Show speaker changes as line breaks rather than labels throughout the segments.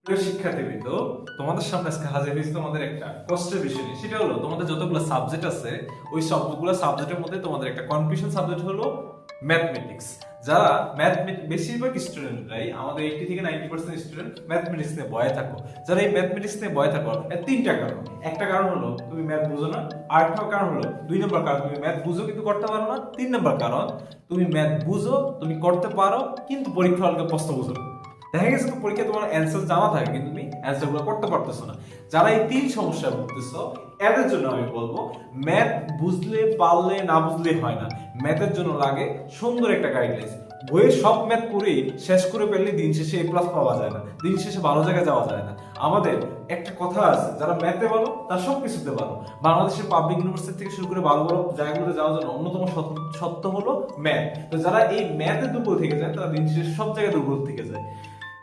প্রিয় শিক্ষার্থীবৃন্দ, তোমাদের সামনে আজকে হাজির হয়েছে তোমাদের একটা কষ্টের বিষয় নিয়ে। সেটা হলো তোমাদের যতগুলো সাবজেক্ট আছে ওই সবগুলো সাবজেক্টের মধ্যে তোমাদের একটা কনফিউশন সাবজেক্ট হলো ম্যাথমেটিক্স। যারা বেশিরভাগ স্টুডেন্টরাই আমাদের 80 থেকে 90% স্টুডেন্ট ম্যাথমেটিক্স নিয়ে ভয় থাকো। যারা এই ম্যাথমেটিক্স নিয়ে ভয় থাকো এর তিনটা কারণ। একটা কারণ হলো তুমি ম্যাথ বুঝো না, আরেকটা কারণ হলো 2 নম্বর কারণ তুমি ম্যাথ বুঝো কিন্তু করতে পারো না, 3 নম্বর কারণ তুমি ম্যাথ বুঝো তুমি করতে পারো কিন্তু পরীক্ষা হলকে প্রশ্ন বুঝো না। দেখা গেছে তো পরীক্ষা তোমার অ্যান্সার জানা থাকে কিন্তু তুমি অ্যান্সার গুলো করতে পারতেছো না। যারা এই তিন সমস্যা ভুগতেছো এদের জন্য আমি বলবো ম্যাথ বুঝলে পারলে না বুঝলে হয় না। ম্যাথের জন্য লাগে সুন্দর একটা গাইডলাইন। বইয়ে সব ম্যাথ করে শেষ করে ফেললে দিন শেষে এ প্লাস পাওয়া যায় না, দিন শেষে ভালো জায়গায় যাওয়া যায় না। আমাদের একটা কথা আছে, যারা ম্যাথে ভালো তারা সব কিছুতে ভালো। বাংলাদেশের পাবলিক ইউনিভার্সিটি থেকে শুরু করে ভালো ভালো জায়গাগুলোতে যাওয়ার জন্য অন্যতম সত্য হলো ম্যাথ। তো যারা এই ম্যাথে দুর্বল থেকে যায় তারা দিন শেষে সব জায়গায় দুর্বল থেকে যায়।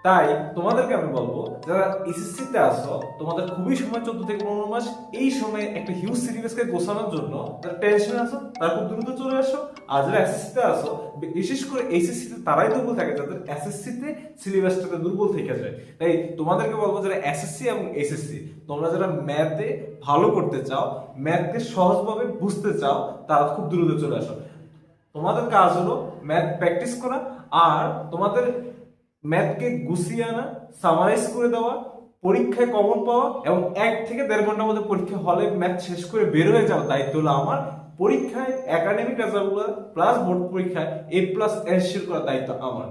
তাই তোমাদেরকে আমি বলবো যারা এসএসসি তে আসো তোমাদের খুবই সময় 14 থেকে 15 মাস, এই সময় একটা হিউজ সিলেবাসকে গোছানোর জন্য যারা টেনশন আছো তারা খুব দ্রুত চলে আসো। আর যারা এসএসসি তে আসো বিশেষ করে এসএসসি তে তারাই দুর্বল থাকে যাদের এসএসসি তে সিলেবাসটাতে দুর্বল থেকে যায়। তাই তোমাদেরকে বলবো যারা এসএসসি এবং এসএসসি তোমরা যারা ম্যাথে ভালো করতে চাও, ম্যাথকে সহজভাবে বুঝতে চাও, তারা খুব দ্রুত চলে আসো। তোমাদের কাজ হলো ম্যাথ প্র্যাকটিস করা আর তোমাদের ম্যাথকে গুছিয়ে আনা, সামারাইজ করে দেওয়া, পরীক্ষায় কমন পাওয়া এবং 1 থেকে 1.5 ঘন্টার মধ্যে পরীক্ষা হলে ম্যাথ শেষ করে বের হয়ে যাওয়া দায়িত্ব হলো আমার। পরীক্ষায় একাডেমিক রেজাল্ট প্লাস বোর্ড পরীক্ষায় A+ এনশিওর করার দায়িত্ব আমার।